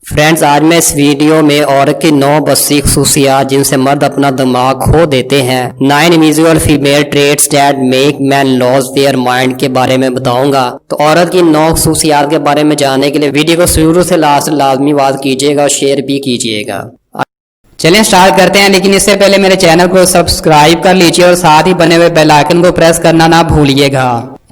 Friends, आज मैं इस वीडियो में औरत की 9 बस्सी खसूसियात जिनसे मर्द अपना दिमाग खो देते हैं, 9 invisible female traits that make man loss their mind के बारे में बताऊंगा। तो औरत की 9 खसूसियात के बारे में जानने के लिए वीडियो को शुरू से लास्ट लाजमी बात कीजिएगा और शेयर भी कीजिएगा। चलिए स्टार्ट करते हैं, लेकिन इससे पहले मेरे चैनल को सब्सक्राइब कर लीजिए और साथ ही बने हुए बेल आइकन को प्रेस करना ना भूलिएगा।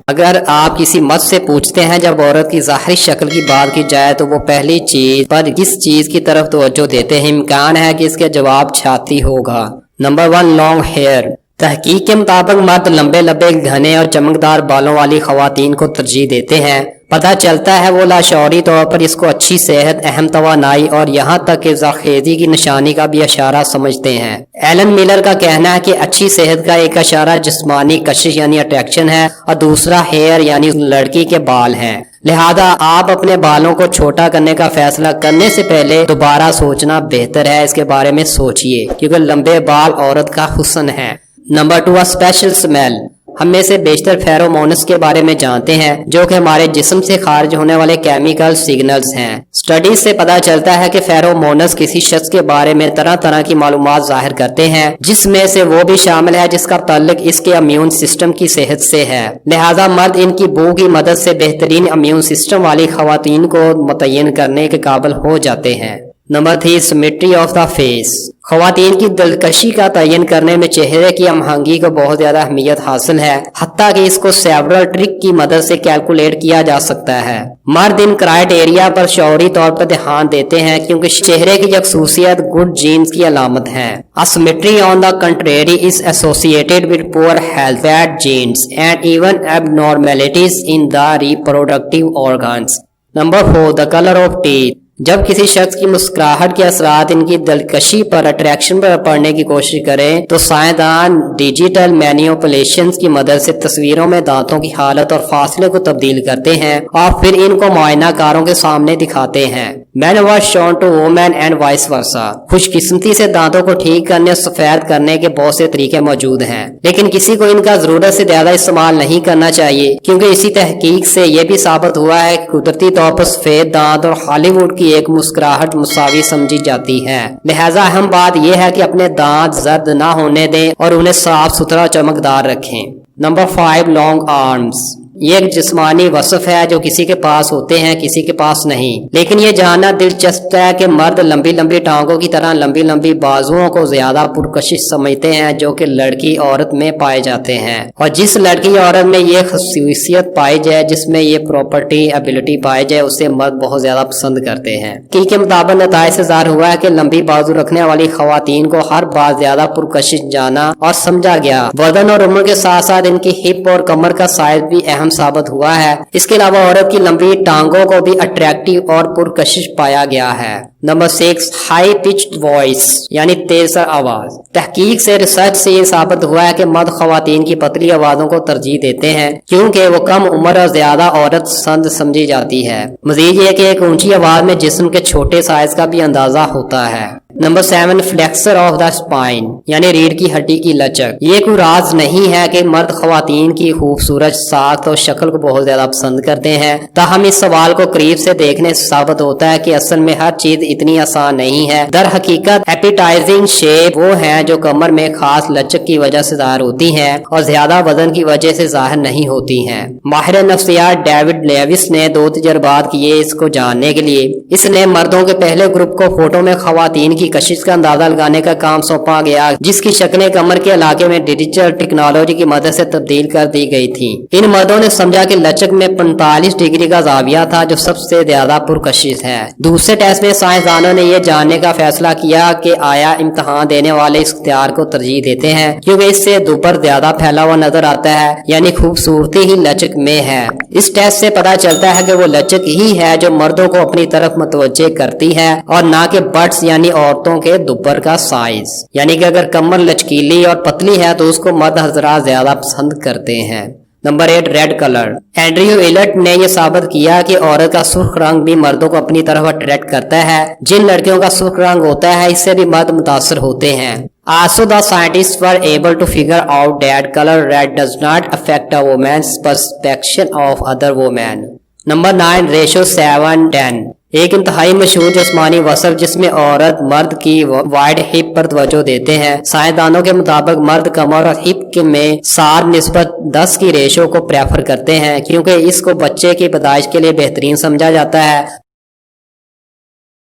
अगर आप किसी मर्द से पूछते हैं जब औरत की ज़ाहिरी शक्ल की बात की जाए तो वो पहली चीज पर किस चीज की तरफ तवज्जो देते हैं, इम्कान है कि इसके जवाब छाती होगा। Number 1, long hair. तहकीक के मुताबिक मर्द लंबे लंबे घने और चमकदार बालों वाली खवातीन को तरजीह देते हैं। पता चलता है वो लाशौरी तौर पर इसको अच्छी सेहत, अहम तवानाई और यहाँ तक कि ज़ाखेज़ी की निशानी का भी इशारा समझते हैं। एलन मिलर का कहना है कि अच्छी सेहत का एक इशारा जिस्मानी कशिश यानी अट्रैक्शन है और दूसरा हेयर यानी लड़की के बाल हैं। लिहाजा आप अपने बालों को छोटा करने का फैसला करने से पहले दोबारा सोचना बेहतर है। इसके बारे में सोचिए क्योंकि लंबे बाल औरत का हुस्न है। Number 2, special smell. हम में से बेशतर फेरोमोन्स के बारे में जानते हैं जो कि हमारे जिस्म से खारिज होने वाले केमिकल सिग्नल्स हैं। स्टडीज से पता चलता है कि फेरोमोन्स किसी शख्स के बारे में तरह तरह की मालूमात जाहिर करते हैं, जिसमें से वो भी शामिल है जिसका ताल्लुक इसके इम्यून सिस्टम की सेहत से है। लिहाजा मर्द इनकी बू की मदद से बेहतरीन इम्यून सिस्टम वाली खवातीन को मुतय्यन करने के काबिल हो जाते हैं। Number 3, symmetry of the face. खवातीन की दिलकशी का तयन करने में चेहरे की महंगी को बहुत ज्यादा अहमियत हासिल है, हत्ता कि इसको सेवरल ट्रिक की मदद से कैलकुलेट किया जा सकता है। मर्द इन क्राइटेरिया पर शौरी तौर पर ध्यान देते हैं क्योंकि चेहरे की खसूसियत गुड जीन्स की अलामत है। Asymmetry on the contrary is associated with poor health, bad genes and even abnormalities in the reproductive organs. Number 4, the colour of teeth. जब किसी शख्स की मुस्कुराहट के असरात इनकी दिलकशी पर, अट्रैक्शन पर पड़ने की कोशिश करें तो साइंसदान डिजिटल मैनिपुलेशंस की मदद से तस्वीरों में दांतों की हालत और फासले को तब्दील करते हैं और फिर इनको मुआयनाकारों के सामने दिखाते हैं। Man was shown to women and vice versa. खुशकिस्मती से दांतों को ठीक करने और सफेद करने के बहुत से तरीके मौजूद हैं, लेकिन किसी को इनका जरूरत से ज्यादा इस्तेमाल नहीं करना चाहिए क्योंकि इसी तहकीक से यह भी साबित हुआ है कि कुदरती तौर पर सफेद दांत और हॉलीवुड की एक मुस्कुराहट मुसावी समझी जाती है। लिहाजा अहम बात यह है कि अपने दांत जर्द ना होने दें और उन्हें साफ सुथरा चमकदार रखें। Number 5, long arms. ये एक जिस्मानी वसफ है जो किसी के पास होते हैं, किसी के पास नहीं, लेकिन ये जानना दिलचस्प है कि मर्द लंबी लंबी टांगों की तरह लंबी लंबी बाजुओं को ज्यादा पुरकशिश समझते हैं जो कि लड़की औरत में पाए जाते हैं। और जिस लड़की औरत में ये खसूसियत पाई जाए, जिसमें ये प्रॉपर्टी एबिलिटी पाई जाए, उसे मर्द बहुत ज्यादा पसंद करते हैं। के मुताबिक नताइज से ज़ाहिर हुआ है कि लंबी बाजू रखने वाली खवातीन को हर बार ज्यादा पुरकशिश जाना और समझा गया। वजन और उम्र के साथ साथ इनकी हिप और कमर का साइज भी अहम साबित हुआ है। इसके अलावा औरत की लंबी टांगों को भी अट्रैक्टिव और पुरकशिश पाया गया है। नंबर 6, हाई पिच्ड वॉइस यानी तेज आवाज। तहकीक से, रिसर्च से ये साबित हुआ है कि मर्द खवातीन की पतली आवाजों को तरजीह देते हैं क्योंकि वो कम उम्र और ज्यादा औरत संद समझी जाती है। मजीद ये कि एक ऊंची आवाज में जिस्म के छोटे साइज का भी अंदाजा होता है। Number 7, flexor of the spine यानी रीढ़ की हड्डी की लचक। ये कोई राज नहीं है कि मर्द खवातीन की खूबसूरत साख्त और शक्ल को बहुत ज्यादा पसंद करते हैं। ताहम इस सवाल को करीब से देखने से साबित होता है कि असल में हर चीज इतनी आसान नहीं है। दर हकीकत एपिटाइजिंग शेप वो है जो कमर में खास लचक की वजह से जाहिर होती है और ज्यादा वजन की वजह से जाहिर नहीं होती है। माहिर नफ्सियात डेविड लेविस ने 2 तजर्बात किए इसको जानने के लिए। इसने मर्दों के पहले ग्रुप को फोटो में खवातीन की कशिश का अंदाजा लगाने का काम सौंपा गया जिसकी शक्लें कमर के इलाके में डिजिटल टेक्नोलॉजी की मदद से तब्दील कर दी गई थी। इन मर्दों ने समझा कि लचक में 45 डिग्री का जाविया था जो सबसे ज्यादा पुरकशिश है। दूसरे टेस्ट में साइंसदानों ने यह जानने का फैसला किया कि आया इम्तहान देने वाले इस इख्तियार को तरजीह देते हैं क्योंकि इससे दुबर ज्यादा फैला हुआ नजर आता है, यानी खूबसूरती ही लचक में है। इस टेस्ट से पता चलता है कि वो लचक ही है जो मर्दों को अपनी तरफ मुतवज्जे करती है और ना कि बट्स यानी औरतों के दुबर का साइज। यानी कि अगर कमर लचकीली और पतली है तो उसको मर्द हजरात ज्यादा पसंद करते हैं। Number 8, red colour. Andrew elite ने यह साबित किया कि औरत का सुर्ख रंग भी मर्दों को अपनी तरफ अट्रैक्ट करता है। जिन लड़कियों का सुर्ख रंग होता है इससे भी मर्द मुतासर होते हैं। Also the scientists were able to figure out that color red does not affect a woman's perception of other women. Number 9, ratio 7:10। ایک انتہائی مشہور جسمانی وصف جس میں عورت مرد کی وائڈ ہپ پر توجہ دیتے ہیں۔ سائنسدانوں کے مطابق مرد کمر اور ہپ میں 7:10 کی ریشو کو پریفر کرتے ہیں کیونکہ اس کو بچے کی پیدائش کے لیے بہترین سمجھا جاتا ہے۔